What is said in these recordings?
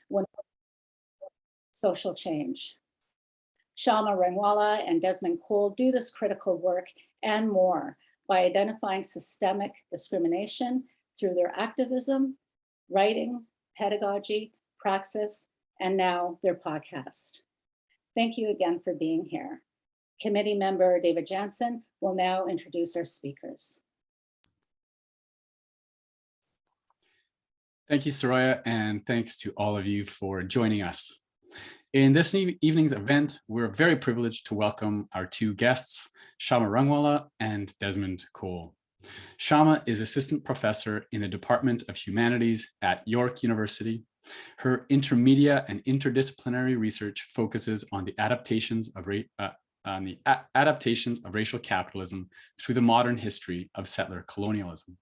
when social change. Shama, Rangwala, and Desmond do this critical work and more by identifying systemic discrimination through their activism, writing, pedagogy, praxis, and now their podcast. Thank you again for being here. Committee member David Jansen will now introduce our speakers. Thank you, Soraya, and thanks to all of you for joining us. In this evening's event, we're very privileged to welcome our two guests, Shama Rangwala and Desmond Cole. Shama is assistant professor in the Department of Humanities at York University. Her intermedia and interdisciplinary research focuses on the adaptations of racial capitalism through the modern history of settler colonialism.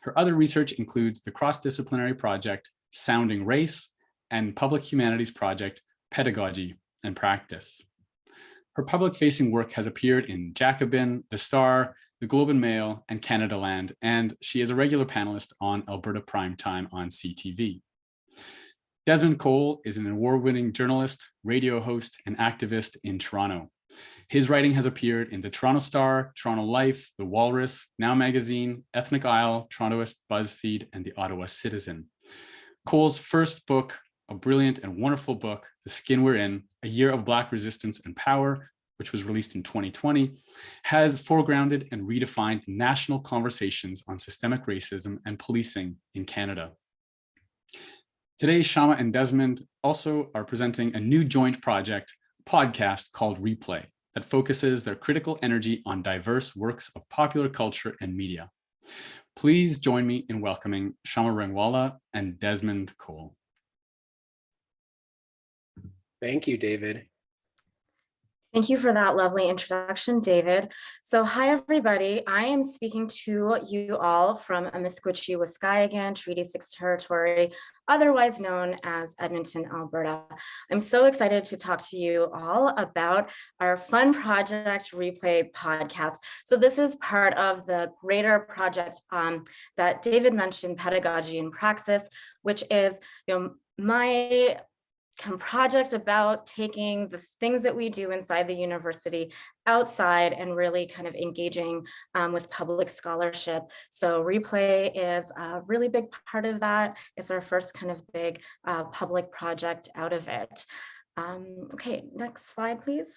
Her other research includes the cross-disciplinary project Sounding Race and public humanities project Pedagogy and Practice. Her public-facing work has appeared in Jacobin, The Star, The Globe and Mail, and Canada Land, and she is a regular panelist on Alberta Prime Time on CTV. Desmond Cole is an award-winning journalist, radio host, and activist in Toronto. His writing has appeared in the Toronto Star, Toronto Life, The Walrus, Now Magazine, Ethnic Isle, Torontoist, BuzzFeed, and the Ottawa Citizen. Cole's first book, a brilliant and wonderful book, The Skin We're In, A Year of Black Resistance and Power, which was released in 2020, has foregrounded and redefined national conversations on systemic racism and policing in Canada. Today, Shama and Desmond also are presenting a new joint podcast called Replay that focuses their critical energy on diverse works of popular culture and media. Please join me in welcoming Shama Rangwala and Desmond Cole. Thank you, David. Thank you for that lovely introduction, David. So hi, everybody. I am speaking to you all from Amiskwichi, Waskahigan, Treaty 6 territory, otherwise known as Edmonton, Alberta. I'm so excited to talk to you all about our fun project Replay podcast. So this is part of the greater project that David mentioned, Pedagogy and Praxis, which is my project about taking the things that we do inside the university outside and really kind of engaging with public scholarship. So Replay is a really big part of that. It's our first kind of big public project out of it. Okay, next slide, please.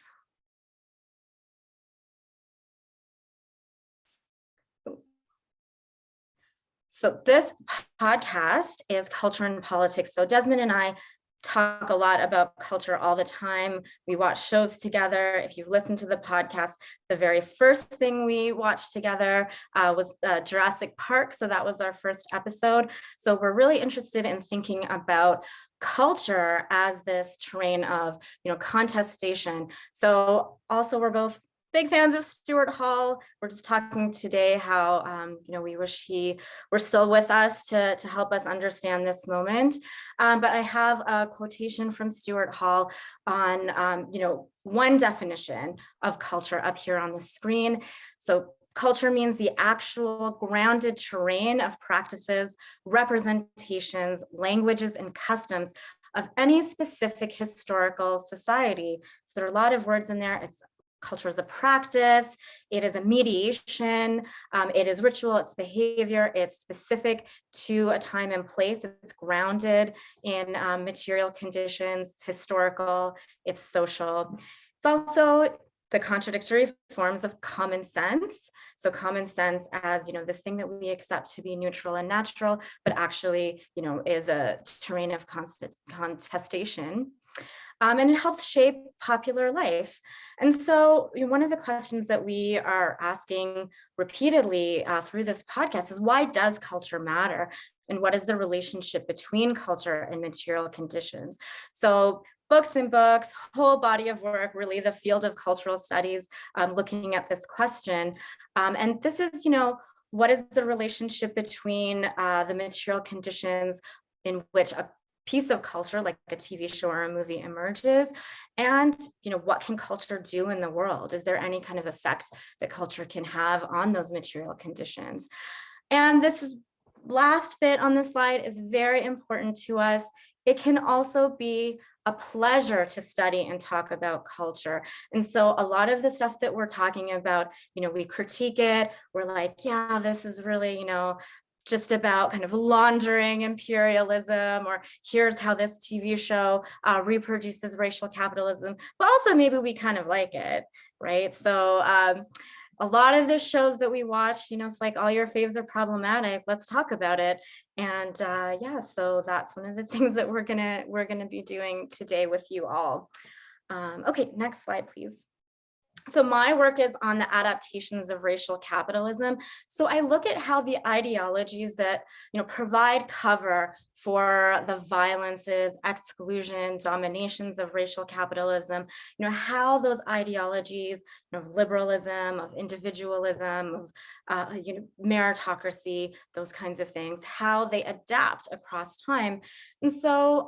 So this podcast is Culture and Politics. So Desmond and I talk a lot about culture all the time. We watch shows together. If you've listened to the podcast, the very first thing we watched together was Jurassic Park. So that was our first episode. So we're really interested in thinking about culture as this terrain of, contestation. So also we're both big fans of Stuart Hall. We're just talking today how, we wish he were still with us to help us understand this moment. But I have a quotation from Stuart Hall on, one definition of culture up here on the screen. So culture means the actual grounded terrain of practices, representations, languages, and customs of any specific historical society. So there are a lot of words in there. Culture is a practice, it is a mediation, it is ritual, it's behavior, it's specific to a time and place, it's grounded in material conditions, historical, it's social. It's also the contradictory forms of common sense. So common sense as, this thing that we accept to be neutral and natural, but actually, is a terrain of contestation. And it helps shape popular life. And so one of the questions that we are asking repeatedly through this podcast is, why does culture matter? And what is the relationship between culture and material conditions? So books and books, whole body of work, really the field of cultural studies looking at this question. And this is, what is the relationship between the material conditions in which a piece of culture like a TV show or a movie emerges, and what can culture do in the world? Is there any kind of effect that culture can have on those material conditions? And this last bit on the slide is very important to us. it can also be a pleasure to study and talk about culture. And so a lot of the stuff that we're talking about, we critique it. We're like, yeah, this is really, just about kind of laundering imperialism, or here's how this TV show reproduces racial capitalism, but also maybe we kind of like it, right? So a lot of the shows that we watch, it's like all your faves are problematic. Let's talk about it. And yeah, so that's one of the things that we're gonna be doing today with you all. Okay, next slide, please. So my work is on the adaptations of racial capitalism. So I look at how the ideologies that provide cover for the violences, exclusion, dominations of racial capitalism, how those ideologies of liberalism, of individualism, of meritocracy, those kinds of things, how they adapt across time. And so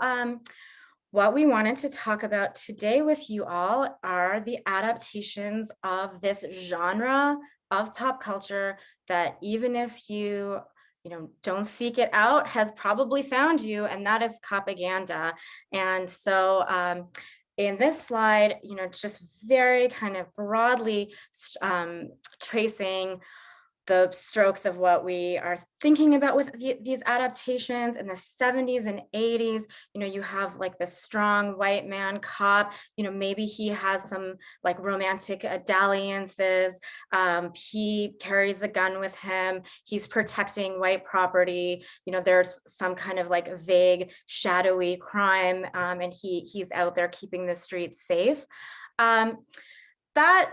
what we wanted to talk about today with you all are the adaptations of this genre of pop culture that, even if you don't seek it out, has probably found you, and that is propaganda. And so in this slide, just very kind of broadly tracing the strokes of what we are thinking about with these adaptations. In the 70s and 80s, you have like this strong white man cop, maybe he has some like romantic dalliances, he carries a gun with him, he's protecting white property, there's some kind of like vague, shadowy crime, and he's out there keeping the streets safe. That,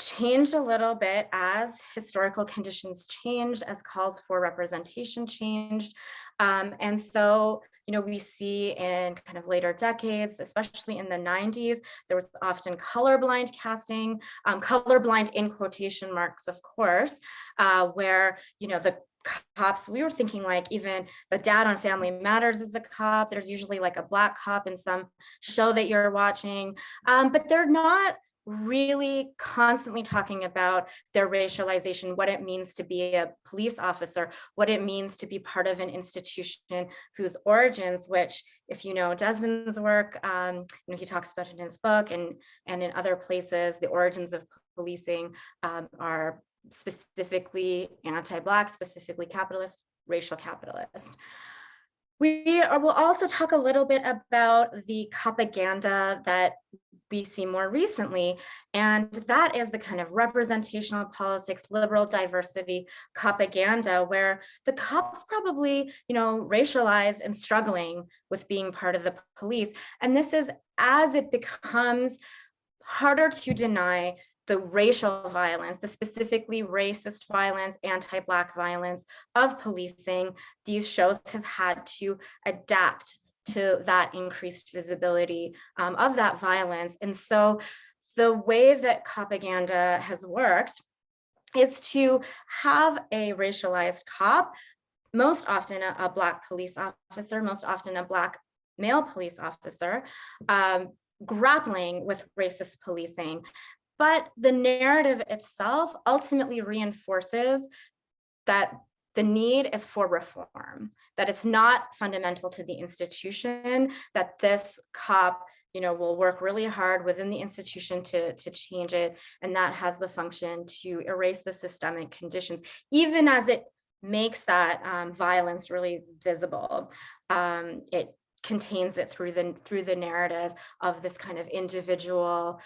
changed a little bit as historical conditions changed, as calls for representation changed. And so, we see in kind of later decades, especially in the 90s, there was often colorblind casting, colorblind in quotation marks, of course, where, the cops, we were thinking like even the dad on Family Matters is a cop. There's usually like a black cop in some show that you're watching, but they're not really constantly talking about their racialization, what it means to be a police officer, what it means to be part of an institution whose origins, which, if you know Desmond's work, he talks about it in his book and in other places, the origins of policing are specifically anti-Black, specifically capitalist, racial capitalist. We will also talk a little bit about the propaganda that we see more recently, and that is the kind of representational politics, liberal diversity propaganda, where the cops probably, racialized and struggling with being part of the police. And this is as it becomes harder to deny the racial violence, the specifically racist violence, anti-Black violence of policing, these shows have had to adapt to that increased visibility of that violence. And so the way that propaganda has worked is to have a racialized cop, most often a Black police officer, most often a Black male police officer, grappling with racist policing. But the narrative itself ultimately reinforces that the need is for reform, that it's not fundamental to the institution, that this cop, will work really hard within the institution to change it, and that has the function to erase the systemic conditions, even as it makes that violence really visible. It contains it through the narrative of this kind of individual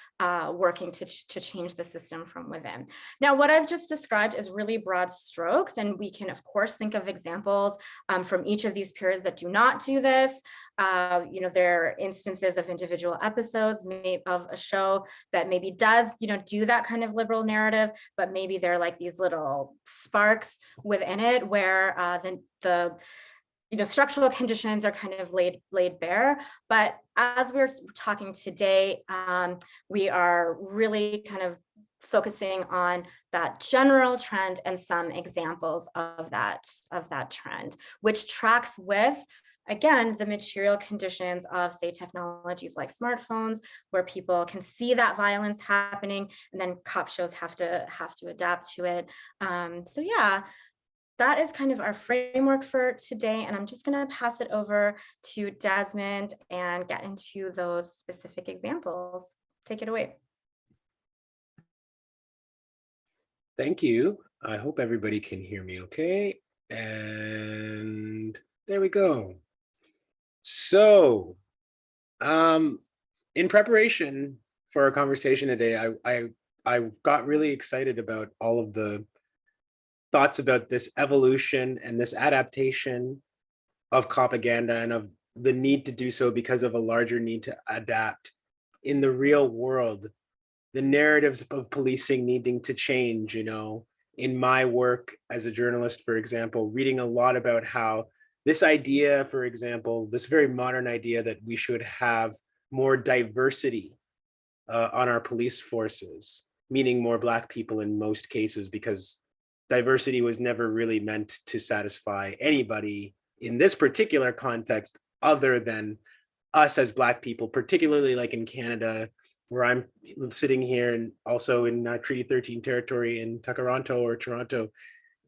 working to change the system from within. Now, what I've just described is really broad strokes, and we can of course think of examples from each of these periods that do not do this. There are instances of individual episodes of a show that maybe does, do that kind of liberal narrative, but maybe they're like these little sparks within it where the structural conditions are kind of laid bare. But as we're talking today, we are really kind of focusing on that general trend and some examples of that trend, which tracks with, again, the material conditions of, say, technologies like smartphones, where people can see that violence happening, and then cop shows have to adapt to it. So yeah. that is kind of our framework for today. And I'm just going to pass it over to Desmond and get into those specific examples. Take it away. Thank you. I hope everybody can hear me okay. And there we go. So, in preparation for our conversation today, I got really excited about all of the thoughts about this evolution and this adaptation of propaganda and of the need to do so because of a larger need to adapt in the real world. The narratives of policing needing to change, you know, in my work as a journalist, for example, reading a lot about how this idea, for example, this very modern idea that we should have more diversity on our police forces, meaning more Black people in most cases, because diversity was never really meant to satisfy anybody in this particular context other than us as Black people, particularly like in Canada, where I'm sitting here, and also in Treaty 13 territory in Takaranto or Toronto.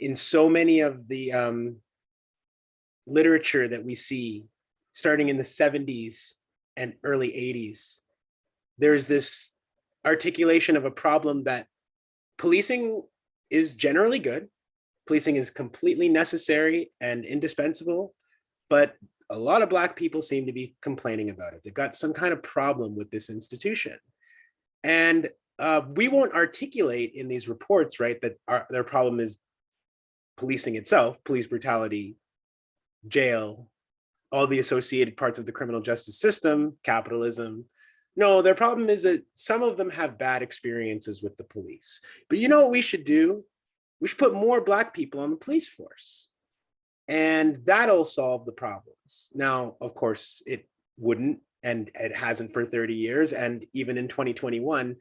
In so many of the literature that we see starting in the 70s and early 80s, there's this articulation of a problem that policing is generally good. Policing is completely necessary and indispensable, but a lot of Black people seem to be complaining about it. They've got some kind of problem with this institution. And we won't articulate in these reports, right, that their problem is policing itself, police brutality, jail, all the associated parts of the criminal justice system, capitalism. No, their problem is that some of them have bad experiences with the police. But you know what we should do? We should put more Black people on the police force. And that'll solve the problems. Now, of course, it wouldn't, and it hasn't for 30 years. And even in 2021,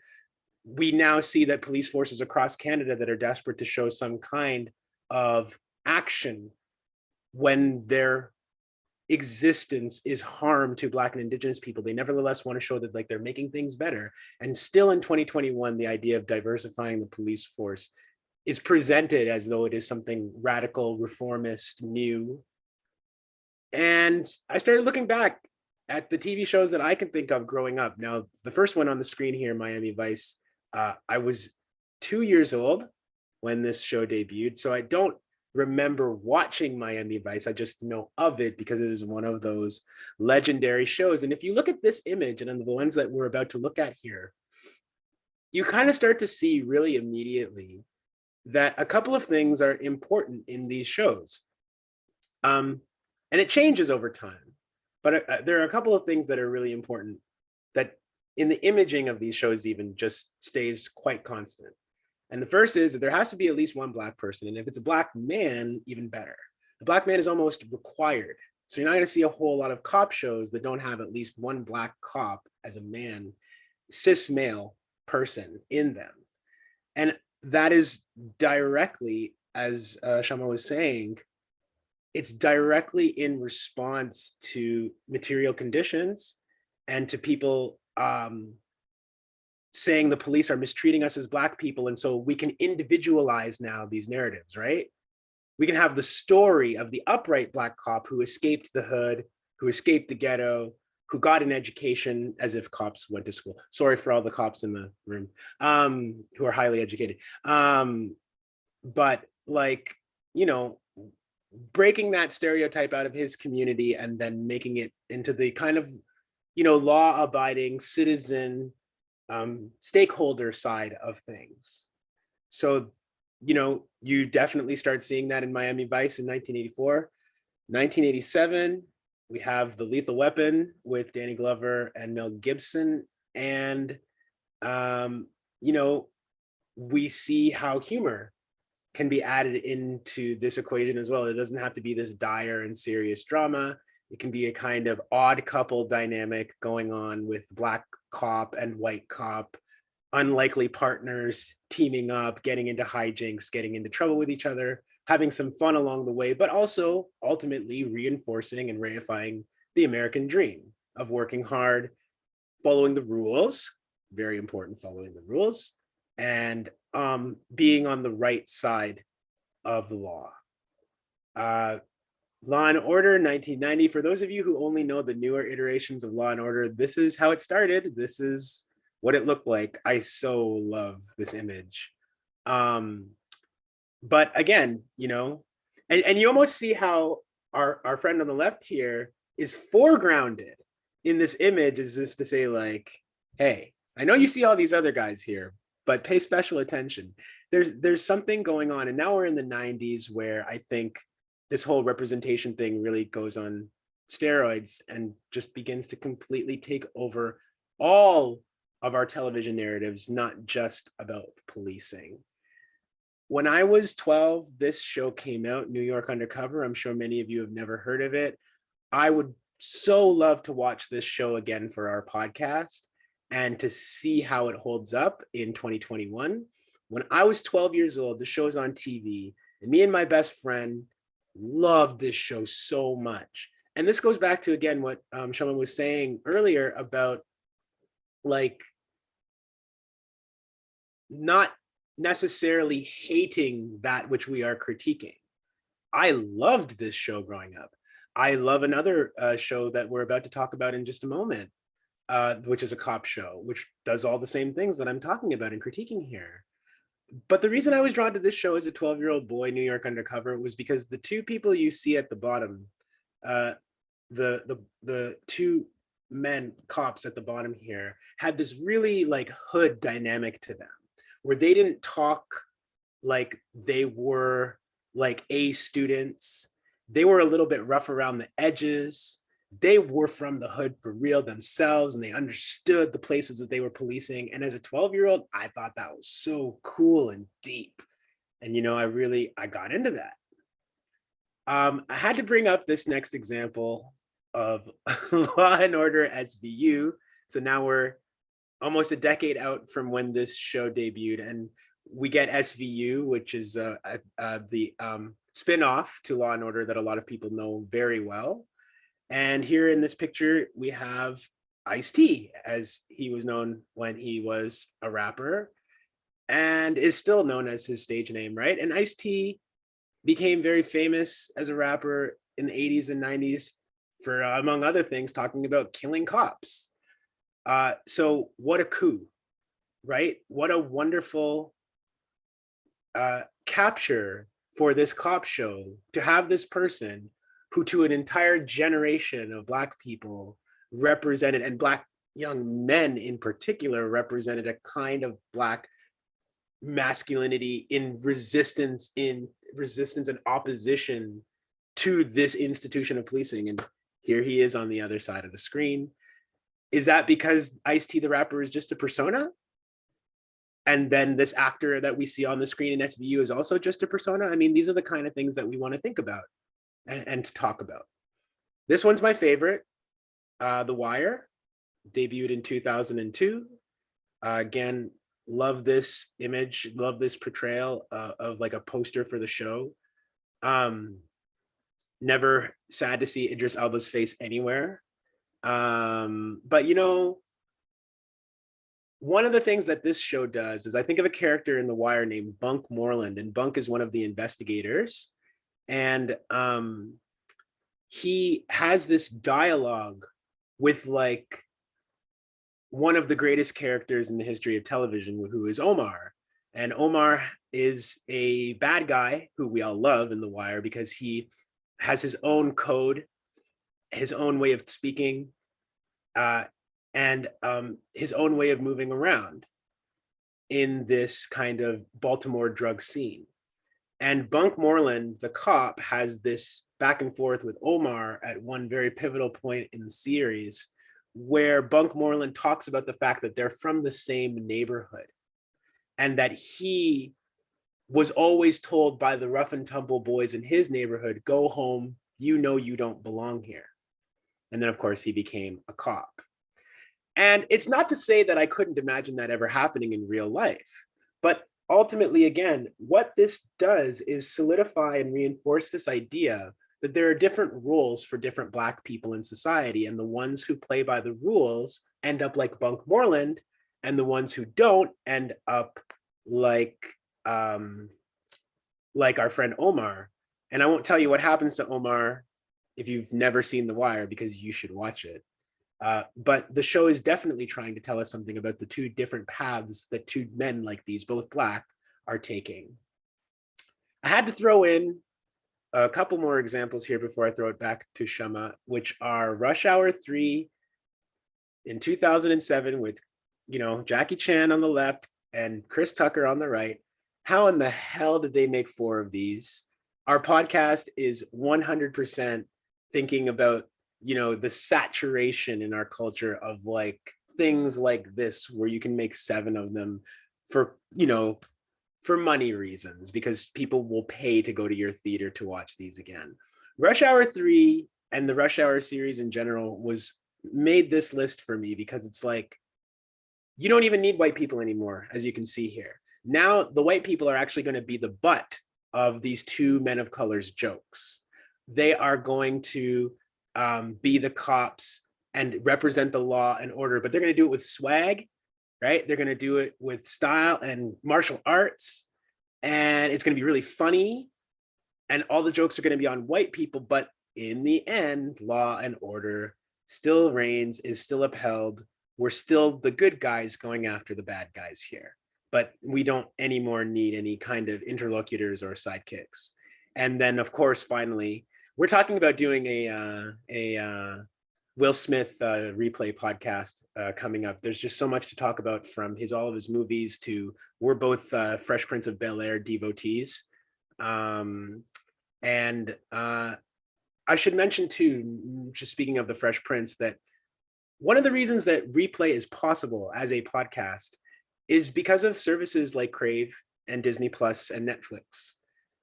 we now see that police forces across Canada that are desperate to show some kind of action when their existence is harm to Black and Indigenous people. They nevertheless want to show that, like, they're making things better. And still in 2021, the idea of diversifying the police force is presented as though it is something radical, reformist, new. And I started looking back at the TV shows that I can think of growing up. Now, the first one on the screen here, Miami Vice, I was 2 years old when this show debuted, so I don't remember watching Miami Vice. I just know of it because it is one of those legendary shows. And if you look at this image and the ones that we're about to look at here, you kind of start to see really immediately that a couple of things are important in these shows. And it changes over time, but there are a couple of things that are really important that in the imaging of these shows even just stays quite constant. And the first is that there has to be at least one Black person. And if it's a Black man, even better. The Black man is almost required. So you're not going to see a whole lot of cop shows that don't have at least one Black cop as a man, cis male person in them. And that is directly, as Shama was saying, it's directly in response to material conditions and to people saying the police are mistreating us as Black people. And so we can individualize now these narratives, right? We can have the story of the upright Black cop who escaped the hood, who escaped the ghetto, who got an education, as if cops went to school. Sorry for all the cops in the room who are highly educated. But, like, you know, breaking that stereotype out of his community and then making it into the kind of, you know, law-abiding citizen stakeholder side of things. So, you know, you definitely start seeing that in Miami Vice in 1984. 1987, we have The Lethal Weapon with Danny Glover and Mel Gibson. And, you know, we see how humor can be added into this equation as well. It doesn't have to be this dire and serious drama. It can be a kind of odd couple dynamic going on with Black cop and white cop, unlikely partners teaming up, getting into hijinks, getting into trouble with each other, having some fun along the way, but also ultimately reinforcing and reifying the American dream of working hard, following the rules, very important, following the rules, and being on the right side of the law. Law and Order 1990. For those of you who only know the newer iterations of Law and Order, this is how it started. This is what it looked like. I so love this image. But again, you know, and you almost see how our friend on the left here is foregrounded in this image, as if to say like, hey, I know you see all these other guys here, but pay special attention. There's something going on. And now we're in the 90s where I think this whole representation thing really goes on steroids and just begins to completely take over all of our television narratives, not just about policing. When I was 12, this show came out, New York Undercover. I'm sure many of you have never heard of it. I would so love to watch this show again for our podcast and to see how it holds up in 2021. When I was 12 years old, the show's on TV, and me and my best friend loved this show so much. And this goes back to, again, what Shama was saying earlier about like not necessarily hating that which we are critiquing. I loved this show growing up. I love another show that we're about to talk about in just a moment, which is a cop show, which does all the same things that I'm talking about and critiquing here. But the reason I was drawn to this show as a 12-year-old boy, New York Undercover, was because the two people you see at the bottom, the two men cops at the bottom here, had this really like hood dynamic to them, where they didn't talk like they were like A students. They were a little bit rough around the edges. They were from the hood for real themselves, and they understood the places that they were policing. And as a 12-year-old, I thought that was so cool and deep. And, you know, I got into that. I had to bring up this next example of Law and Order SVU. So now we're almost a decade out from when this show debuted, and we get SVU, which is the spinoff to Law and Order that a lot of people know very well. And here in this picture, we have Ice-T, as he was known when he was a rapper, and is still known as his stage name, right? And Ice-T became very famous as a rapper in the 80s and 90s for, among other things, talking about killing cops. So what a coup, right? What a wonderful capture for this cop show to have this person who to an entire generation of Black people represented, and Black young men in particular, represented a kind of Black masculinity in resistance and opposition to this institution of policing. And here he is on the other side of the screen. Is that because Ice-T the rapper is just a persona? And then this actor that we see on the screen in SVU is also just a persona? I mean, these are the kind of things that we want to think about and to talk about. This one's my favorite. The Wire, debuted in 2002. Again, love this image, love this portrayal of like a poster for the show. Never sad to see Idris Elba's face anywhere. But you know, one of the things that this show does is I think of a character in The Wire named Bunk Moreland, and Bunk is one of the investigators. And he has this dialogue with like one of the greatest characters in the history of television, who is Omar. And Omar is a bad guy who we all love in The Wire because he has his own code, his own way of speaking, and his own way of moving around in this kind of Baltimore drug scene. And Bunk Moreland, the cop, has this back and forth with Omar at one very pivotal point in the series, where Bunk Moreland talks about the fact that they're from the same neighborhood and that he was always told by the rough and tumble boys in his neighborhood, go home, you know you don't belong here. And then, of course, he became a cop. And it's not to say that I couldn't imagine that ever happening in real life, but ultimately, again, what this does is solidify and reinforce this idea that there are different roles for different Black people in society, and the ones who play by the rules end up like Bunk Moreland, and the ones who don't end up like our friend Omar. And I won't tell you what happens to Omar if you've never seen The Wire, because you should watch it. But the show is definitely trying to tell us something about the two different paths that two men like these, both Black, are taking. I had to throw in a couple more examples here before I throw it back to Shama, which are Rush Hour 3 in 2007 with, Jackie Chan on the left and Chris Tucker on the right. How in the hell did they make 4 of these? Our podcast is 100% thinking about, the saturation in our culture of like things like this, where you can make 7 of them for, for money reasons, because people will pay to go to your theater to watch these again. Rush Hour 3 and the Rush Hour series in general made this list for me, because it's like, you don't even need white people anymore, as you can see here. Now the white people are actually going to be the butt of these two men of color's jokes. They are going to be the cops and represent the law and order, but they're going to do it with swag, right? They're going to do it with style and martial arts, and it's going to be really funny. And all the jokes are going to be on white people, but in the end, law and order still reigns, is still upheld. We're still the good guys going after the bad guys here, but we don't anymore need any kind of interlocutors or sidekicks. And then, of course, finally, we're talking about doing a Will Smith replay podcast coming up. There's just so much to talk about, from all of his movies to, we're both Fresh Prince of Bel-Air devotees. And I should mention too, just speaking of the Fresh Prince, that one of the reasons that replay is possible as a podcast is because of services like Crave and Disney Plus and Netflix,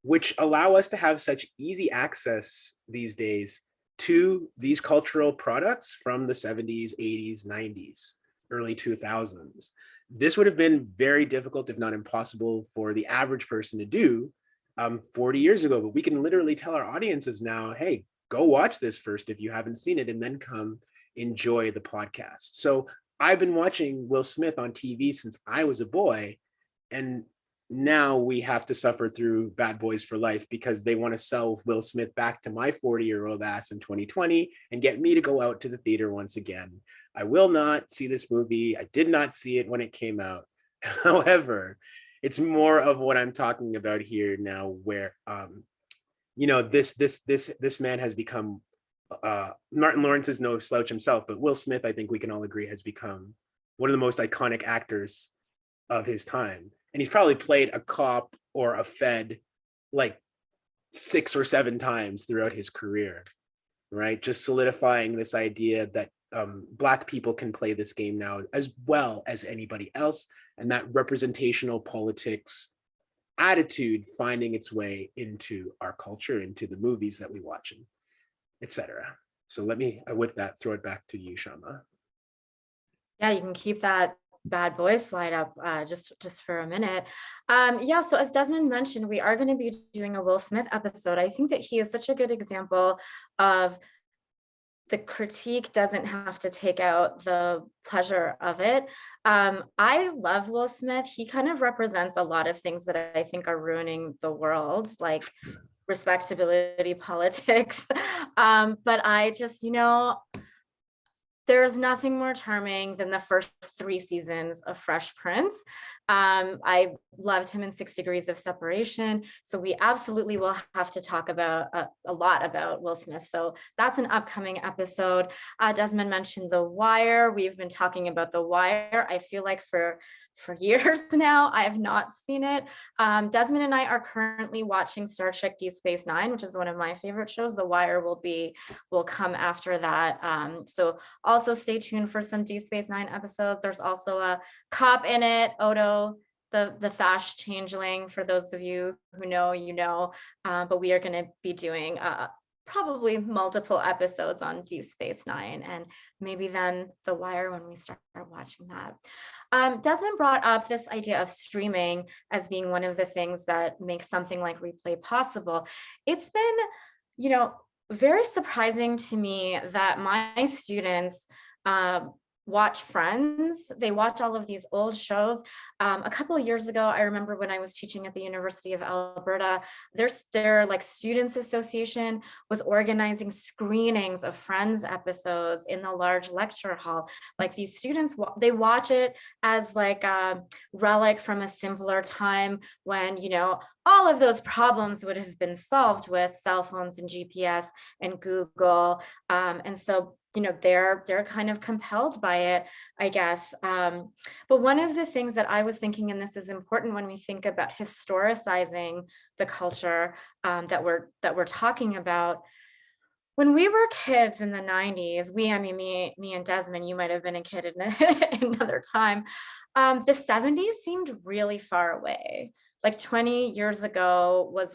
which allow us to have such easy access these days to these cultural products from the 70s, 80s, 90s, early 2000s. This would have been very difficult, if not impossible, for the average person to do 40 years ago, but we can literally tell our audiences now, hey, go watch this first if you haven't seen it, and then come enjoy the podcast. So I've been watching Will Smith on TV since I was a boy, and now we have to suffer through Bad Boys for Life because they want to sell Will Smith back to my 40-year-old ass in 2020 and get me to go out to the theater once again. I will not see this movie. I did not see it when it came out. However, it's more of what I'm talking about here now, where this man has become, Martin Lawrence is no slouch himself, but Will Smith, I think we can all agree, has become one of the most iconic actors of his time. And he's probably played a cop or a Fed like 6 or 7 times throughout his career, right? Just solidifying this idea that Black people can play this game now as well as anybody else, and that representational politics attitude finding its way into our culture, into the movies that we watch, and etc. So let me, with that, throw it back to you, Shama. Yeah, you can keep that Bad Boys slide up just for a minute. Yeah, so as Desmond mentioned, we are going to be doing a Will Smith episode. I think that he is such a good example of the critique doesn't have to take out the pleasure of it. I love Will Smith. He kind of represents a lot of things that I think are ruining the world, like respectability politics. But I just, there's nothing more charming than the first 3 seasons of Fresh Prince. I loved him in 6 Degrees of Separation. So we absolutely will have to talk about a lot about Will Smith. So that's an upcoming episode. Desmond mentioned The Wire. We've been talking about The Wire, I feel like for years now. I have not seen it. Desmond and I are currently watching Star Trek Deep Space Nine, which is one of my favorite shows. The Wire will come after that. So also stay tuned for some Deep Space Nine episodes. There's also a cop in it, Odo, the Fash changeling. For those of you who know, but we are going to be doing probably multiple episodes on Deep Space Nine, and maybe then The Wire when we start watching that. Desmond brought up this idea of streaming as being one of the things that makes something like replay possible. It's been, very surprising to me that my students watch Friends. They watch all of these old shows. A couple of years ago, I remember when I was teaching at the University of Alberta, their like students association was organizing screenings of Friends episodes in the large lecture hall. Like these students, they watch it as like a relic from a simpler time when, you know, all of those problems would have been solved with cell phones and GPS and Google. And so, you know, they're kind of compelled by it, I guess. But one of the things that I was thinking, and this is important when we think about historicizing the culture that we're talking about. When we were kids in the 90s, I mean, me and Desmond, you might have been a kid in another time. The 70s seemed really far away. Like 20 years ago was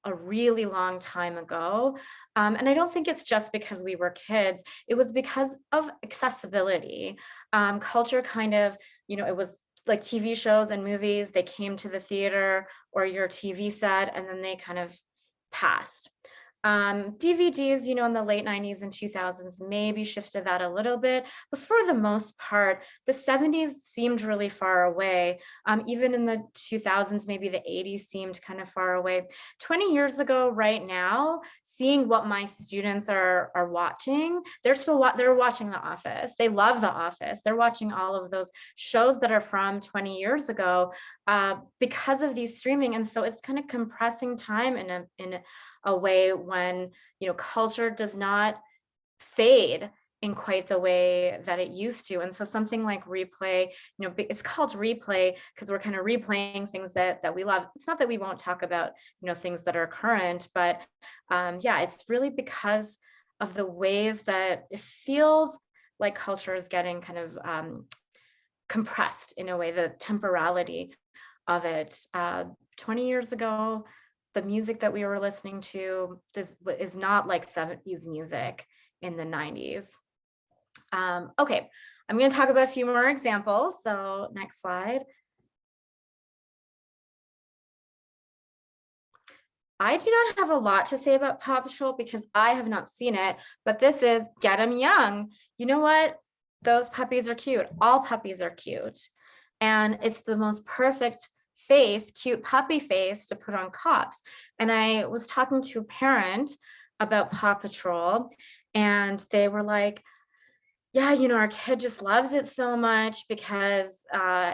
a really long time ago. And I don't think it's just because we were kids, it was because of accessibility. Culture kind of, you know, it was like TV shows and movies, they came to the theater or your TV set, and then they kind of passed. DVDs, you know, in the late 90s and 2000s maybe shifted that a little bit, but for the most part, the 70s seemed really far away. Even in the 2000s, maybe the 80s seemed kind of far away. 20 years ago, right now, seeing what my students are watching, they're watching The Office. They love The Office. They're watching all of those shows that are from 20 years ago because of these streaming. And so it's kind of compressing time in a way when, you know, culture does not fade in quite the way that it used to. And so something like replay, you know, it's called replay because we're kind of replaying things that we love. It's not that we won't talk about, you know, things that are current, but yeah, it's really because of the ways that it feels like culture is getting kind of compressed in a way, the temporality of it. 20 years ago, the music that we were listening to is not like 70s music in the 90s. Okay, I'm going to talk about a few more examples. So next slide. I do not have a lot to say about Paw Patrol because I have not seen it, but this is Get 'em Young. You know what? Those puppies are cute. All puppies are cute. And it's the most perfect face, cute puppy face to put on cops. And I was talking to a parent about Paw Patrol, and they were like, yeah, you know, our kid just loves it so much because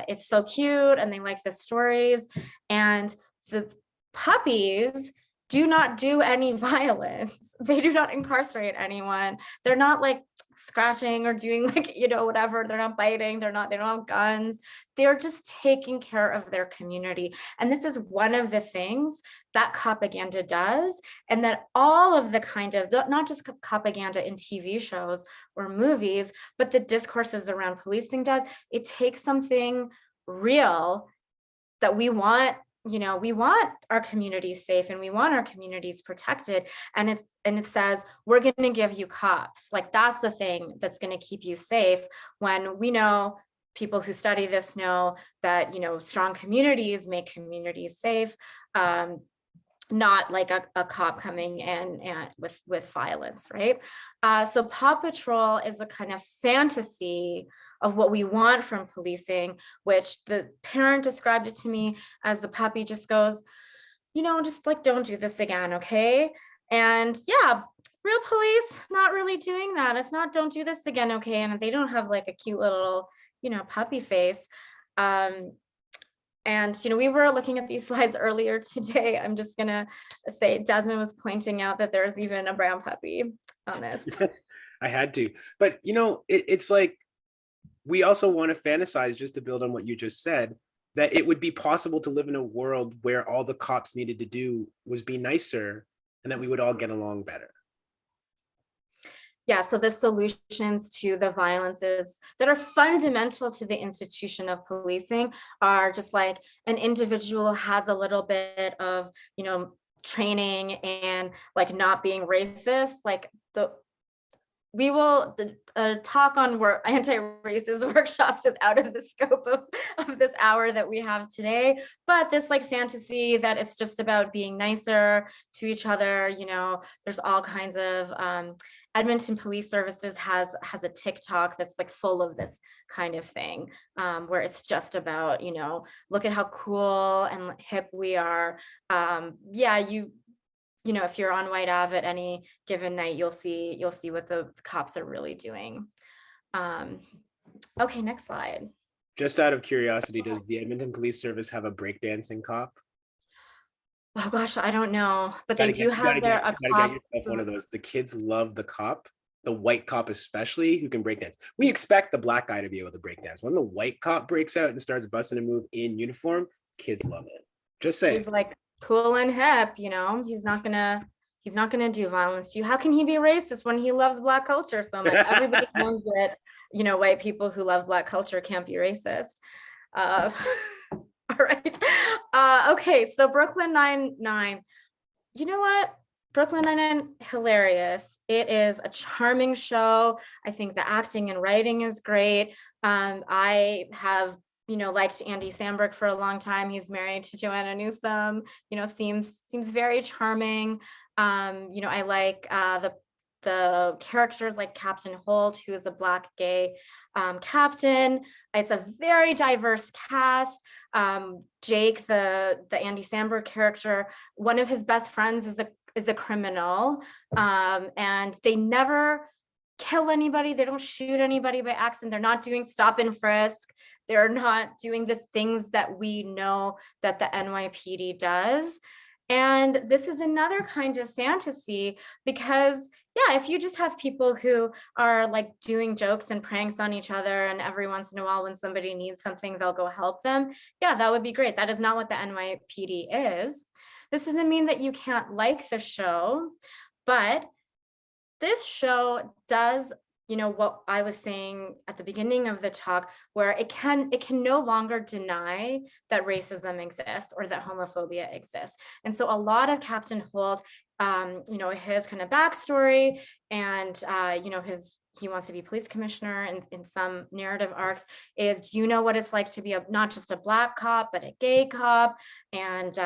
it's so cute and they like the stories. And the puppies do not do any violence. They do not incarcerate anyone. They're not like scratching or doing like, you know, whatever. They're not biting. They don't have guns. They're just taking care of their community. And this is one of the things that propaganda does. And that all of the kind of, not just propaganda in TV shows or movies, but the discourses around policing does. It takes something real that we want. You know, we want our communities safe and we want our communities protected. And it says, we're going to give you cops. Like that's the thing that's going to keep you safe, when we know, people who study this know that, you know, strong communities make communities safe. Not like a cop coming in and with violence, right? So Paw Patrol is a kind of fantasy of what we want from policing, which the parent described it to me as the puppy just goes, you know, just like, don't do this again, okay? And yeah, real police, not really doing that. It's not, don't do this again, okay? And they don't have like a cute little, you know, puppy face. And, you know, we were looking at these slides earlier today. I'm just going to say Desmond was pointing out that there's even a brown puppy on this. I had to. But, you know, it's like, we also want to fantasize, just to build on what you just said, that it would be possible to live in a world where all the cops needed to do was be nicer and that we would all get along better. Yeah, so the solutions to the violences that are fundamental to the institution of policing are just like an individual has a little bit of, you know, training and like not being racist. Like we will talk on anti-racist workshops is out of the scope of this hour that we have today, but this like fantasy that it's just about being nicer to each other, you know, there's all kinds of Edmonton Police Services has a TikTok that's like full of this kind of thing, where it's just about, you know, look at how cool and hip we are. Yeah, you know, if you're on White Ave at any given night, you'll see what the cops are really doing. Okay, next slide. Just out of curiosity, does the Edmonton Police Service have a breakdancing cop? Oh gosh, I don't know, but they do have a gotta cop. get yourself one of those. The kids love the cop, the white cop especially, who can breakdance. We expect the black guy to be able to breakdance. When the white cop breaks out and starts busting a move in uniform, kids love it. Just saying. He's like cool and hip, you know. He's not gonna do violence to you. How can he be racist when he loves Black culture so much? Everybody knows that, you know, white people who love Black culture can't be racist. All right. Okay, so Brooklyn Nine-Nine. You know what? Brooklyn Nine-Nine, hilarious. It is a charming show. I think the acting and writing is great. I have, you know, liked Andy Samberg for a long time. He's married to Joanna Newsom. You know, seems very charming. You know, I like the characters like Captain Holt, who is a Black gay captain. It's a very diverse cast. Jake, the Andy Samberg character, one of his best friends is a criminal, and they never kill anybody. They don't shoot anybody by accident. They're not doing stop and frisk. They're not doing the things that we know that the NYPD does. And this is another kind of fantasy because, yeah, if you just have people who are like doing jokes and pranks on each other, and every once in a while when somebody needs something, they'll go help them. Yeah, that would be great. That is not what the NYPD is. This doesn't mean that you can't like the show, but this show does, you know, what I was saying at the beginning of the talk, where it can no longer deny that racism exists or that homophobia exists. And so a lot of Captain Holt, you know, his kind of backstory and, you know, he wants to be police commissioner in some narrative arcs is, do you know what it's like to be not just a Black cop, but a gay cop? And,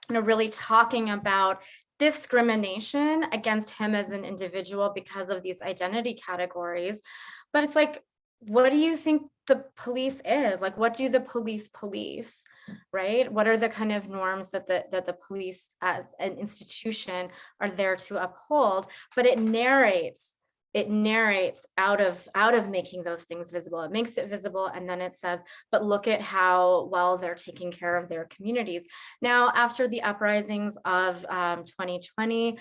you know, really talking about discrimination against him as an individual because of these identity categories. But it's like, what do you think the police is? Like, what do the police police, right? What are the kind of norms that the police as an institution are there to uphold? But it narrates out of making those things visible. It makes it visible, and then it says, but look at how well they're taking care of their communities. Now, after the uprisings of 2020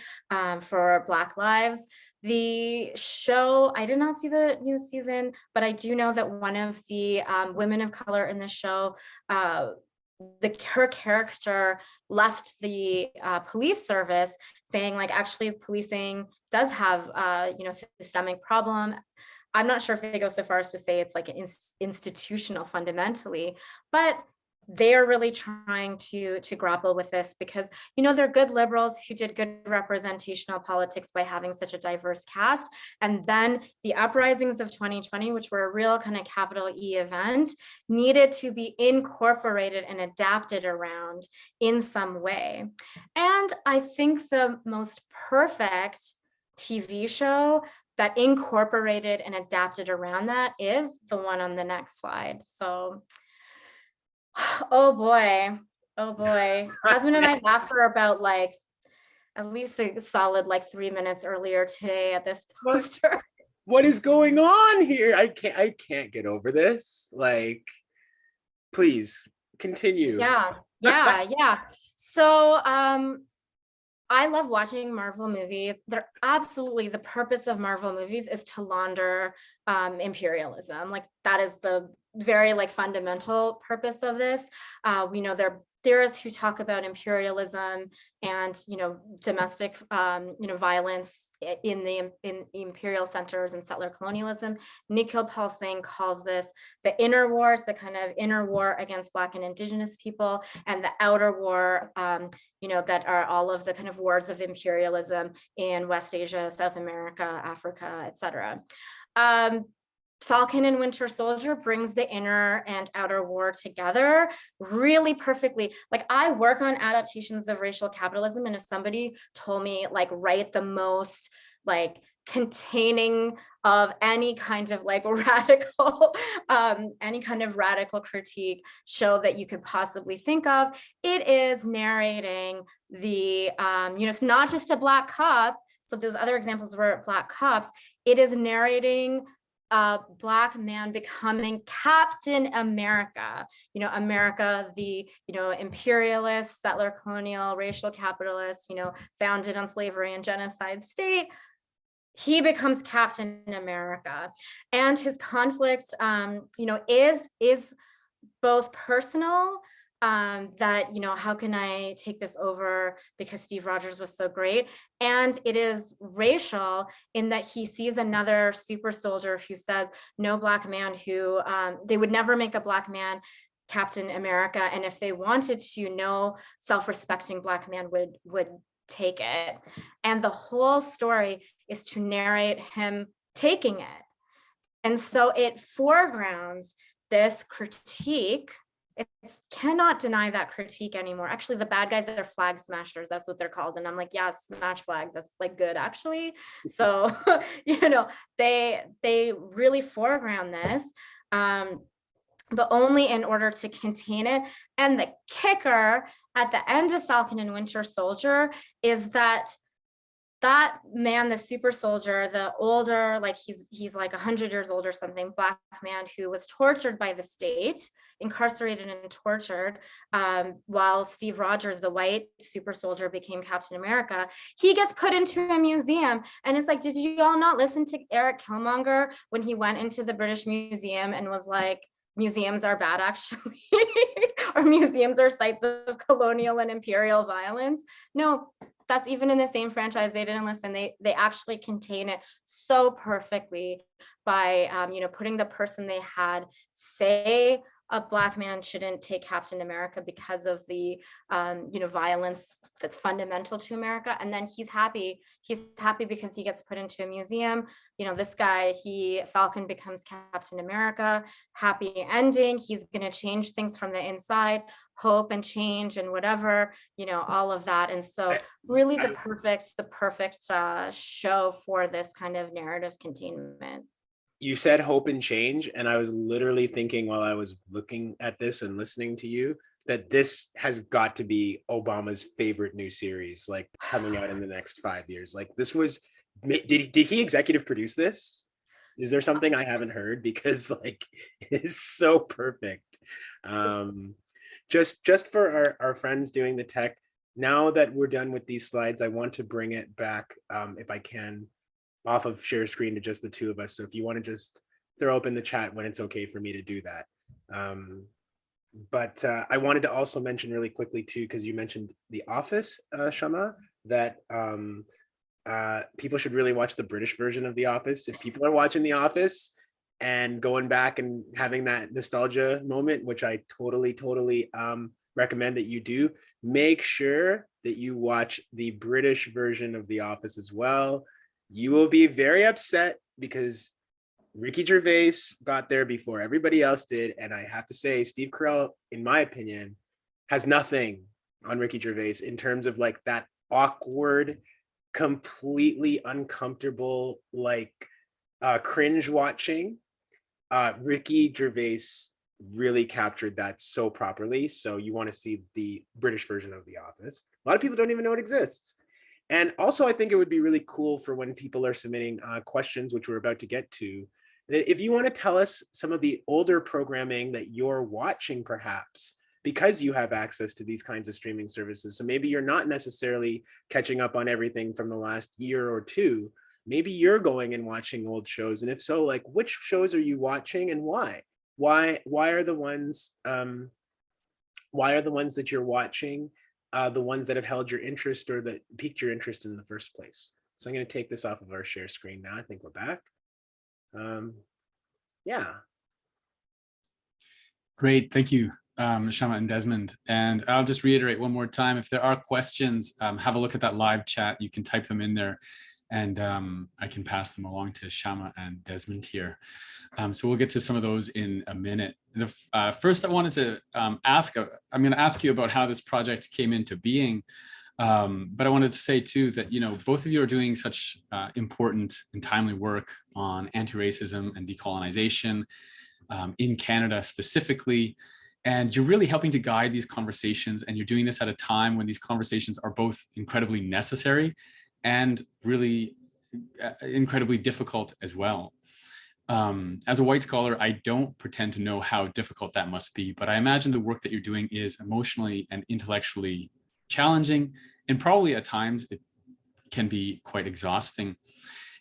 for Black Lives, the show, I did not see the new season, but I do know that one of the women of color in the show, her character left the police service saying, like, actually policing does have you know, systemic problem. I'm not sure if they go so far as to say it's like an institutional fundamentally, but they're really trying to grapple with this because, you know, they're good liberals who did good representational politics by having such a diverse cast. And then the uprisings of 2020, which were a real kind of capital E event, needed to be incorporated and adapted around in some way. And I think the most perfect TV show that incorporated and adapted around that is the one on the next slide. So, oh boy, Desmond and I laughed for about like at least a solid like 3 minutes earlier today at this poster. What is going on here? I can't get over this. Like, please continue. Yeah. So I love watching Marvel movies. They're absolutely, the purpose of Marvel movies is to launder imperialism. Like, that is the very like fundamental purpose of this. We know there are theorists who talk about imperialism and, you know, domestic, you know, violence in imperial centers and settler colonialism. Nikhil Pal Singh calls this the inner wars, the kind of inner war against Black and Indigenous people, and the outer war, you know, that are all of the kind of wars of imperialism in West Asia, South America, Africa, etc. Falcon and Winter Soldier brings the inner and outer war together really perfectly. Like, I work on adaptations of racial capitalism, and if somebody told me, like, write the most like containing of any kind of like radical, any kind of radical critique show that you could possibly think of. It is narrating the, it's not just a Black cop. So those other examples were Black cops. It is narrating a Black man becoming Captain America, America, the, imperialist, settler, colonial, racial capitalist, founded on slavery and genocide state. He becomes Captain America, and his conflict, is both personal, that, how can I take this over because Steve Rogers was so great? And it is racial in that he sees another super soldier who says, no Black man who, they would never make a Black man Captain America. And if they wanted to, no self-respecting Black man would take it. And the whole story is to narrate him taking it. And so it foregrounds this critique. It cannot deny that critique anymore. Actually, the bad guys are flag smashers. That's what they're called. And I'm like, yeah, smash flags. That's like good, actually. So, they really foreground this, but only in order to contain it. And the kicker at the end of Falcon and Winter Soldier is that man, the super soldier, the older, like he's like 100 years old or something, Black man who was tortured by the state, incarcerated and tortured, while Steve Rogers, the white super soldier, became Captain America. He gets put into a museum, and it's like, did you all not listen to Eric Killmonger when he went into the British Museum and was like, museums are bad, actually, or museums are sites of colonial and imperial violence? No, that's even in the same franchise. They didn't listen. They actually contain it so perfectly by, putting the person they had say a Black man shouldn't take Captain America because of the, violence that's fundamental to America. And then he's happy. He's happy because he gets put into a museum. This guy, Falcon becomes Captain America, happy ending. He's going to change things from the inside, hope and change and whatever, all of that. And so really the perfect show for this kind of narrative containment. You said hope and change, and I was literally thinking while I was looking at this and listening to you that this has got to be Obama's favorite new series, like coming out in the next 5 years. Like this was, did he executive produce this? Is there something I haven't heard? Because like it's so perfect. Just for our friends doing the tech, now that we're done with these slides, I want to bring it back, if I can, off of share screen to just the two of us. So if you want to just throw open the chat when it's okay for me to do that. But I wanted to also mention really quickly too, because you mentioned The Office, Shama, that people should really watch the British version of The Office. If people are watching The Office and going back and having that nostalgia moment, which I totally recommend that you do, make sure that you watch the British version of The Office as well. You will be very upset because Ricky Gervais got there before everybody else did. And I have to say, Steve Carell, in my opinion, has nothing on Ricky Gervais in terms of like that awkward, completely uncomfortable, like cringe watching. Ricky Gervais really captured that so properly. So you want to see the British version of The Office. A lot of people don't even know it exists. And also, I think it would be really cool for when people are submitting questions, which we're about to get to, that if you want to tell us some of the older programming that you're watching, perhaps, because you have access to these kinds of streaming services. So maybe you're not necessarily catching up on everything from the last year or two. Maybe you're going and watching old shows. And if so, like, which shows are you watching and why? Why are the ones that you're watching the ones that have held your interest or that piqued your interest in the first place? So I'm going to take this off of our share screen now. I think we're back. Yeah. Great, thank you, Shama and Desmond. And I'll just reiterate one more time, if there are questions, have a look at that live chat. You can type them in there and I can pass them along to Shama and Desmond here. So we'll get to some of those in a minute. First, I wanted to I'm going to ask you about how this project came into being. But I wanted to say too that, both of you are doing such important and timely work on anti-racism and decolonization in Canada specifically. And you're really helping to guide these conversations, and you're doing this at a time when these conversations are both incredibly necessary and really incredibly difficult as well. As a white scholar, I don't pretend to know how difficult that must be, but I imagine the work that you're doing is emotionally and intellectually challenging, and probably at times it can be quite exhausting.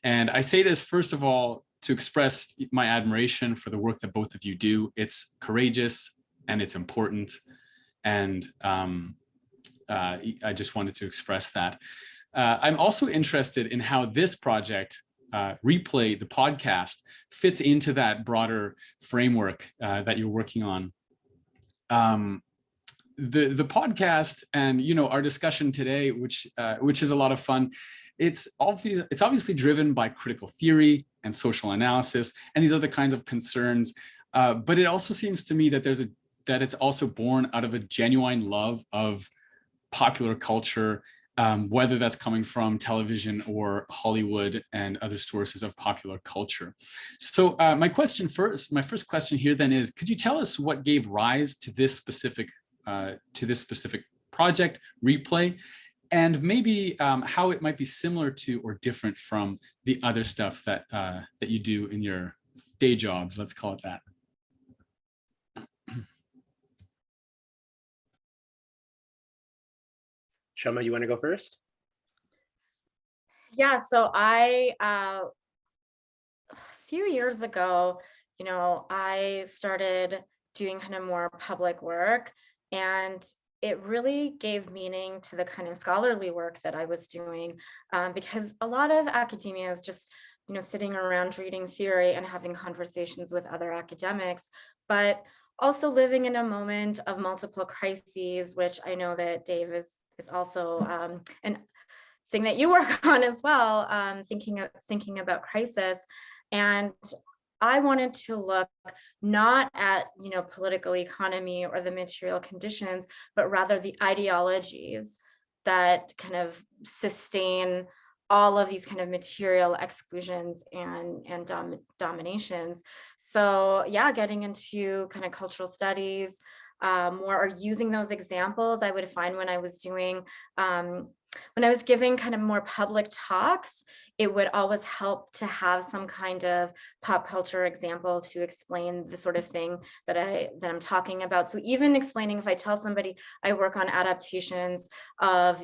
And I say this, first of all, to express my admiration for the work that both of you do. It's courageous and it's important. And I just wanted to express that. I'm also interested in how this project, Replay, the podcast, fits into that broader framework that you're working on. The podcast and our discussion today, which is a lot of fun, it's obviously driven by critical theory and social analysis and these other kinds of concerns, but it also seems to me that that it's also born out of a genuine love of popular culture, whether that's coming from television or Hollywood and other sources of popular culture. So my first question here then is, could you tell us what gave rise to this specific project, Replay, and maybe how it might be similar to or different from the other stuff that you do in your day jobs, let's call it that. Shama, you want to go first? Yeah, so a few years ago, I started doing kind of more public work, and it really gave meaning to the kind of scholarly work that I was doing, because a lot of academia is just, sitting around reading theory and having conversations with other academics, but also living in a moment of multiple crises, which I know that Dave is also an thing that you work on as well, thinking about crisis. And I wanted to look not at political economy or the material conditions, but rather the ideologies that kind of sustain all of these kind of material exclusions and dominations. So yeah, getting into kind of cultural studies more, or using those examples, I would find when I was giving kind of more public talks, it would always help to have some kind of pop culture example to explain the sort of thing that I'm talking about. So even explaining, if I tell somebody I work on adaptations of,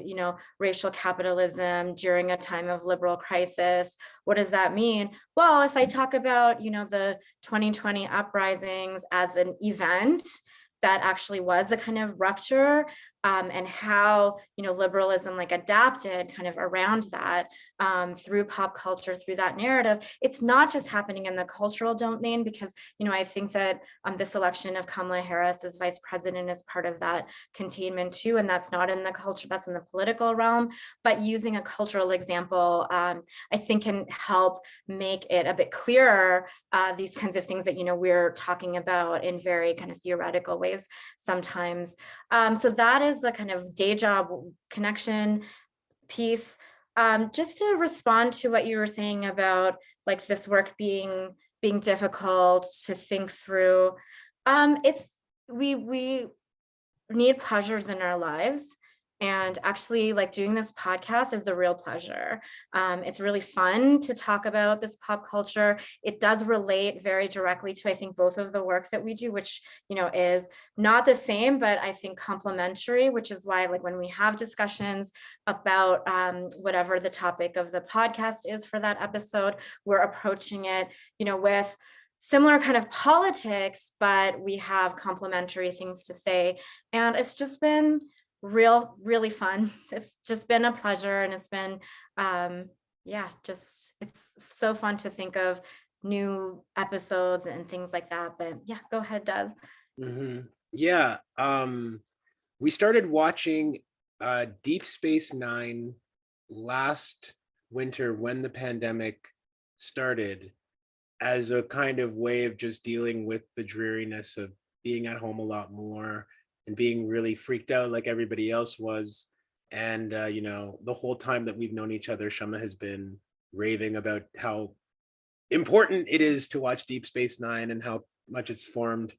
racial capitalism during a time of liberal crisis, what does that mean? Well, if I talk about, the 2020 uprisings as an event that actually was a kind of rupture, and how liberalism adapted kind of around that through pop culture, through that narrative. It's not just happening in the cultural domain, because I think that this election of Kamala Harris as vice president is part of that containment too, and that's not in the culture, that's in the political realm. But using a cultural example, I think can help make it a bit clearer, these kinds of things that we're talking about in very kind of theoretical ways sometimes. So that is the kind of day job connection piece. Just to respond to what you were saying about this work being difficult to think through, we need pleasures in our lives. And actually, doing this podcast is a real pleasure. It's really fun to talk about this pop culture. It does relate very directly to, I think, both of the work that we do, which, is not the same, but I think complementary, which is why, when we have discussions about whatever the topic of the podcast is for that episode, we're approaching it, with similar kind of politics, but we have complementary things to say. And it's just been really fun. It's just been a pleasure, and it's been it's so fun to think of new episodes and things like that. But yeah, go ahead, Des. Mm-hmm. Yeah, we started watching Deep Space Nine last winter when the pandemic started, as a kind of way of just dealing with the dreariness of being at home a lot more and being really freaked out like everybody else was. And, you know, the whole time that we've known each other, Shama has been raving about how important it is to watch Deep Space Nine and how much it's formed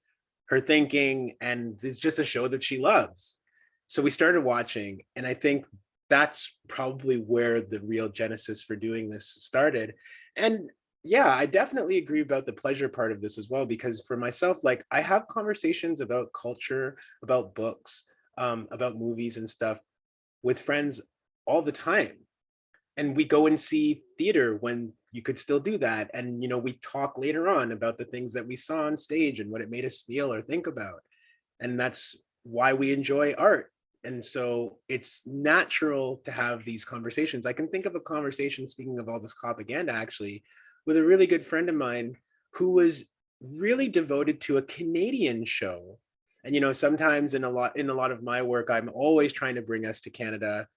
her thinking. And it's just a show that she loves. So we started watching, and I think that's probably where the real genesis for doing this started. And yeah, I definitely agree about the pleasure part of this as well, because for myself, like, I have conversations about culture, about books, about movies and stuff with friends all the time. And we go and see theater when you could still do that. And, you know, we talk later on about the things that we saw on stage and what it made us feel or think about. And that's why we enjoy art. And so it's natural to have these conversations. I can think of a conversation, speaking of all this propaganda, actually, with a really good friend of mine who was really devoted to a Canadian show. And, you know, sometimes in a lot of my work, I'm always trying to bring us to Canada.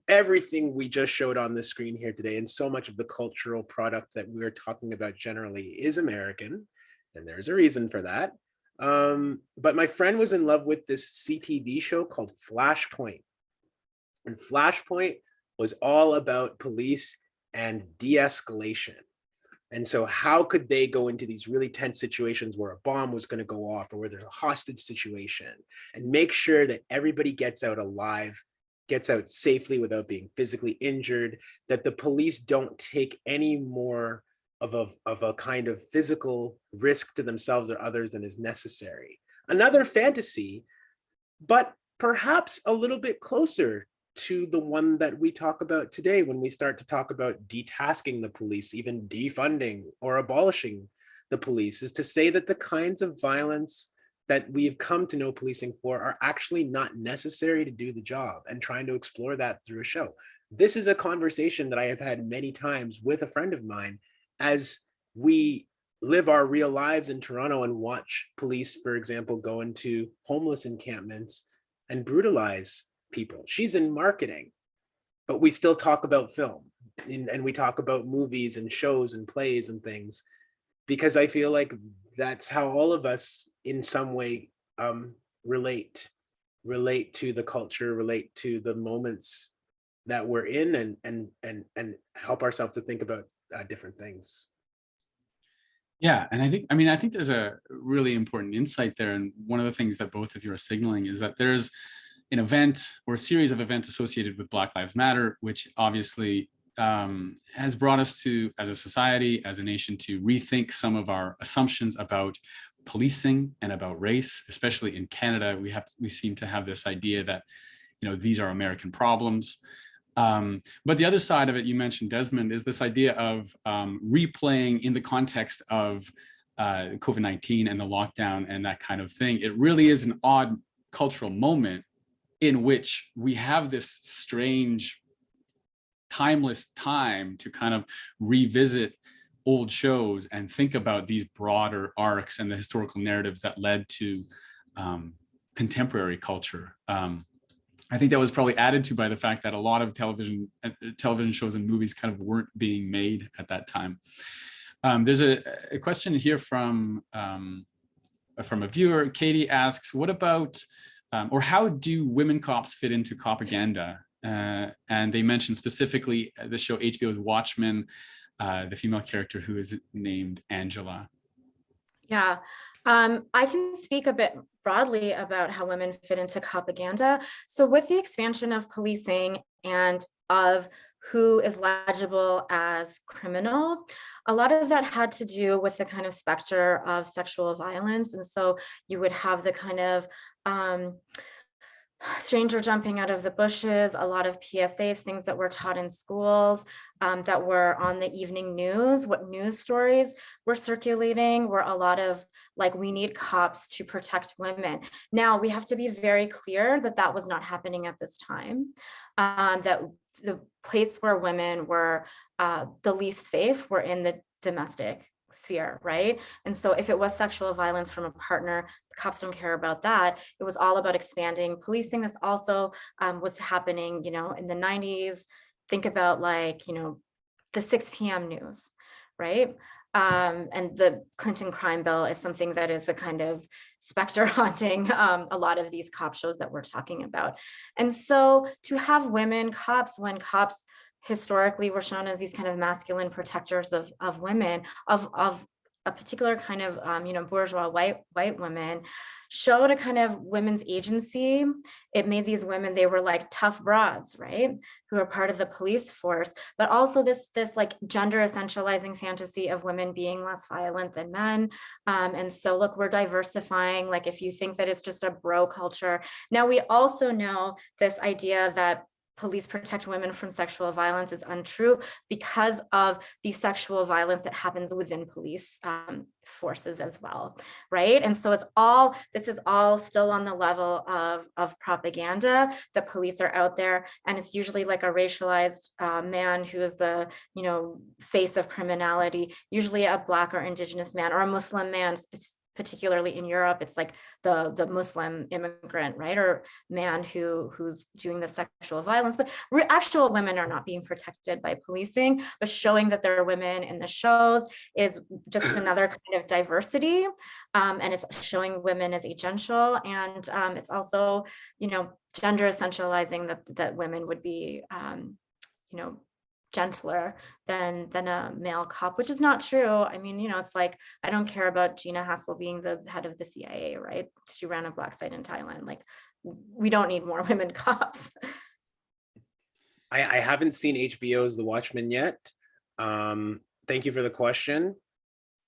Everything we just showed on the screen here today, and so much of the cultural product that we're talking about generally is American, and there's a reason for that. But my friend was in love with this CTV show called Flashpoint. And Flashpoint was all about police and de-escalation. And so how could they go into these really tense situations where a bomb was going to go off or where there's a hostage situation and make sure that everybody gets out alive, gets out safely without being physically injured, that the police don't take any more of a kind of physical risk to themselves or others than is necessary. Another fantasy, but perhaps a little bit closer to the one that we talk about today when we start to talk about detasking the police, even defunding or abolishing the police, is to say that the kinds of violence that we've come to know policing for are actually not necessary to do the job, and trying to explore that through a show. This is a conversation that I have had many times with a friend of mine as we live our real lives in Toronto and watch police, for example, go into homeless encampments and brutalize people. She's in marketing, but we still talk about film, and we talk about movies and shows and plays and things, because I feel like that's how all of us in some way relate to the culture, relate to the moments that we're in, and help ourselves to think about different things. Yeah, and I think there's a really important insight there. And one of the things that both of you are signaling is that there's an event or a series of events associated with Black Lives Matter, which obviously has brought us to, as a society, as a nation, to rethink some of our assumptions about policing and about race. Especially in Canada, we seem to have this idea that, you know, these are American problems. But the other side of it, you mentioned, Desmond, is this idea of replaying in the context of COVID-19 and the lockdown and that kind of thing. It really is an odd cultural moment in which we have this strange, timeless time to kind of revisit old shows and think about these broader arcs and the historical narratives that led to contemporary culture. I think that was probably added to by the fact that a lot of television shows and movies kind of weren't being made at that time. There's a question here from a viewer. Katie asks, what about, or how do women cops fit into propaganda? And they mentioned specifically the show HBO's Watchmen, the female character who is named Angela. Yeah, I can speak a bit broadly about how women fit into propaganda. So with the expansion of policing and of who is legible as criminal, a lot of that had to do with the kind of specter of sexual violence. And so you would have the kind of stranger jumping out of the bushes, a lot of PSAs, things that were taught in schools, that were on the evening news. What news stories were circulating were a lot of, like, we need cops to protect women. Now, we have to be very clear that that was not happening at this time, that the place where women were the least safe were in the domestic sphere, right? And so if it was sexual violence from a partner, the cops don't care about that. It was all about expanding policing. This also was happening, you know, in the 90s. Think about, like, you know, the 6 p.m. news, right? And the Clinton crime bill is something that is a kind of specter haunting a lot of these cop shows that we're talking about. And so to have women cops, when cops historically were shown as these kind of masculine protectors of women, of a particular kind of bourgeois white women, showed a kind of women's agency. It made these women, they were like tough broads, right, who are part of the police force, but also this like gender essentializing fantasy of women being less violent than men. And so look, we're diversifying. Like if you think that it's just a bro culture, now we also know this idea that police protect women from sexual violence is untrue because of the sexual violence that happens within police forces as well, right? And so this is all still on the level of propaganda. The police are out there, and it's usually like a racialized man who is the face of criminality, usually a Black or Indigenous man or a Muslim man. Particularly in Europe, it's like the Muslim immigrant, right, or man who's doing the sexual violence. But actual women are not being protected by policing, but showing that there are women in the shows is just another kind of diversity, and it's showing women as agential, and it's also gender essentializing that women would be gentler than a male cop, which is not true. I mean, it's like, I don't care about Gina Haspel being the head of the CIA, right? She ran a black site in Thailand. Like, we don't need more women cops. I haven't seen HBO's The Watchmen yet. Thank you for the question.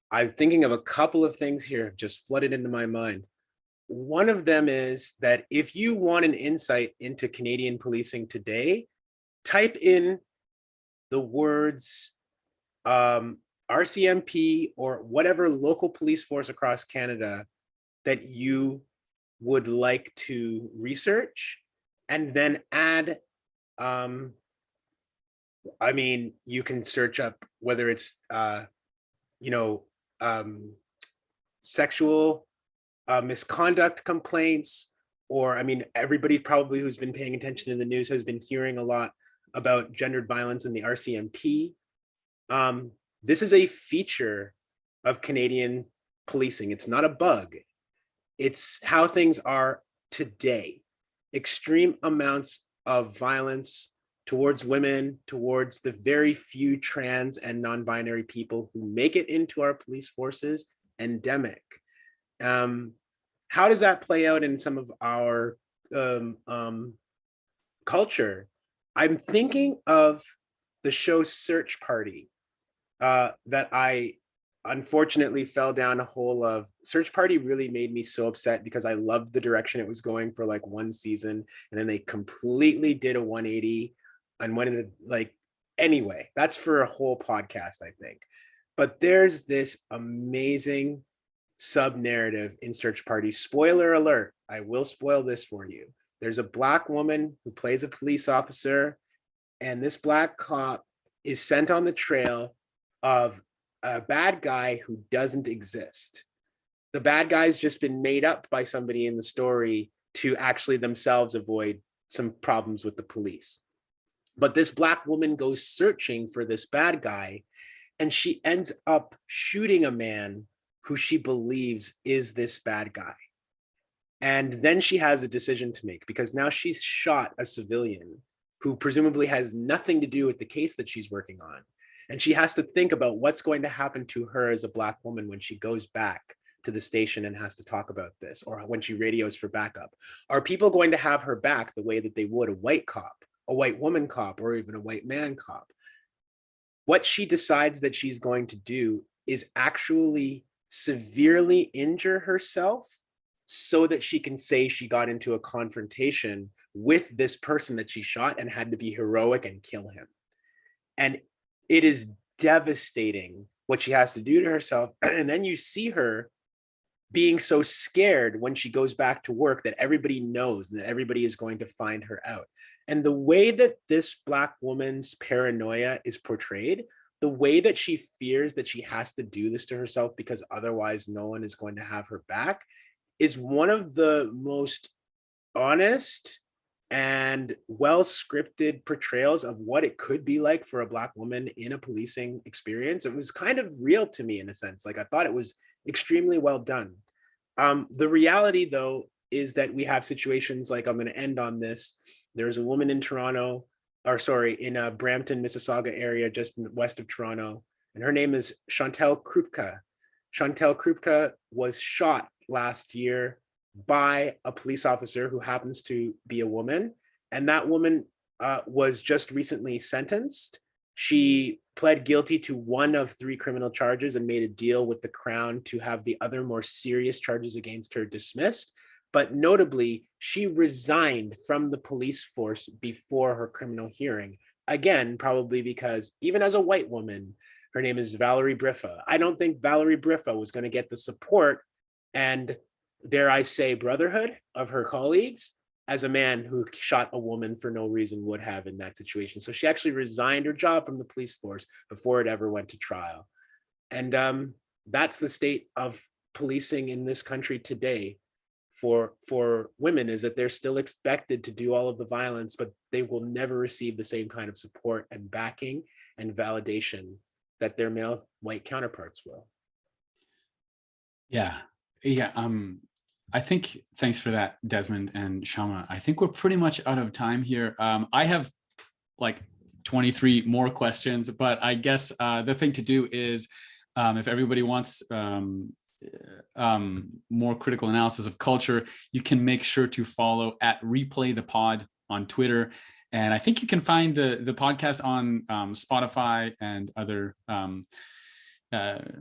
I'm thinking of a couple of things here just flooded into my mind. One of them is that if you want an insight into Canadian policing today, type in the words RCMP or whatever local police force across Canada that you would like to research, and then add, you can search up whether it's, sexual misconduct complaints, or, everybody probably who's been paying attention to the news has been hearing a lot about gendered violence in the RCMP. This is a feature of Canadian policing. It's not a bug. It's how things are today. Extreme amounts of violence towards women, towards the very few trans and non-binary people who make it into our police forces, endemic. How does that play out in some of our culture? I'm thinking of the show Search Party that I unfortunately fell down a hole of. Search Party really made me so upset because I loved the direction it was going for like one season, and then they completely did a 180 and went into anyway, that's for a whole podcast, I think. But there's this amazing sub narrative in Search Party. Spoiler alert, I will spoil this for you. There's a Black woman who plays a police officer, and this Black cop is sent on the trail of a bad guy who doesn't exist. The bad guy's just been made up by somebody in the story to actually themselves avoid some problems with the police. But this Black woman goes searching for this bad guy, and she ends up shooting a man who she believes is this bad guy. And then she has a decision to make, because now she's shot a civilian who presumably has nothing to do with the case that she's working on. And she has to think about what's going to happen to her as a Black woman when she goes back to the station and has to talk about this, or when she radios for backup. Are people going to have her back the way that they would a white cop, a white woman cop, or even a white man cop? What she decides that she's going to do is actually severely injure herself so that she can say she got into a confrontation with this person that she shot and had to be heroic and kill him. And it is devastating what she has to do to herself. And then you see her being so scared when she goes back to work that everybody knows and that everybody is going to find her out. And the way that this Black woman's paranoia is portrayed, the way that she fears that she has to do this to herself because otherwise no one is going to have her back, is one of the most honest and well-scripted portrayals of what it could be like for a Black woman in a policing experience. It was kind of real to me in a sense. Like, I thought it was extremely well done. The reality, though, is that we have situations like, I'm going to end on this. There's a woman in Toronto, or sorry, in a Brampton, Mississauga area, just west of Toronto, and her name is Chantel Krupka. Chantel Krupka was shot last year by a police officer who happens to be a woman, and that woman was just recently sentenced. She pled guilty to one of 3 criminal charges and made a deal with the Crown to have the other more serious charges against her dismissed. But notably, she resigned from the police force before her criminal hearing. Again, probably because even as a white woman, her name is Valerie Briffa. I don't think Valerie Briffa was going to get the support and, dare I say, brotherhood of her colleagues as a man who shot a woman for no reason would have in that situation. So she actually resigned her job from the police force before it ever went to trial. And that's the state of policing in this country today for women, is that they're still expected to do all of the violence, but they will never receive the same kind of support and backing and validation that their male white counterparts will. Yeah. I think, thanks for that, Desmond and Shama. I think we're pretty much out of time here. I have like 23 more questions, but I guess the thing to do is, if everybody wants more critical analysis of culture, you can make sure to follow @ReplayThePod on Twitter. And I think you can find the podcast on Spotify and other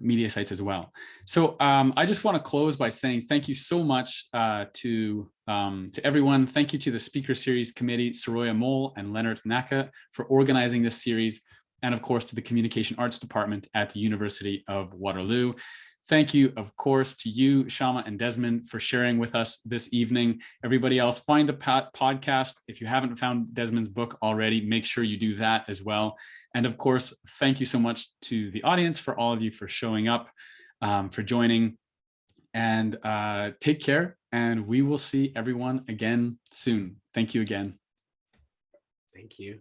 media sites as well. So I just want to close by saying thank you so much to everyone. Thank you to the Speaker Series Committee, Soroya Mole and Leonard Naka, for organizing this series. And of course, to the Communication Arts Department at the University of Waterloo. Thank you, of course, to you, Shama and Desmond, for sharing with us this evening. Everybody else, find the podcast. If you haven't found Desmond's book already, make sure you do that as well. And of course, thank you so much to the audience, for all of you for showing up, for joining. And take care, and we will see everyone again soon. Thank you again. Thank you.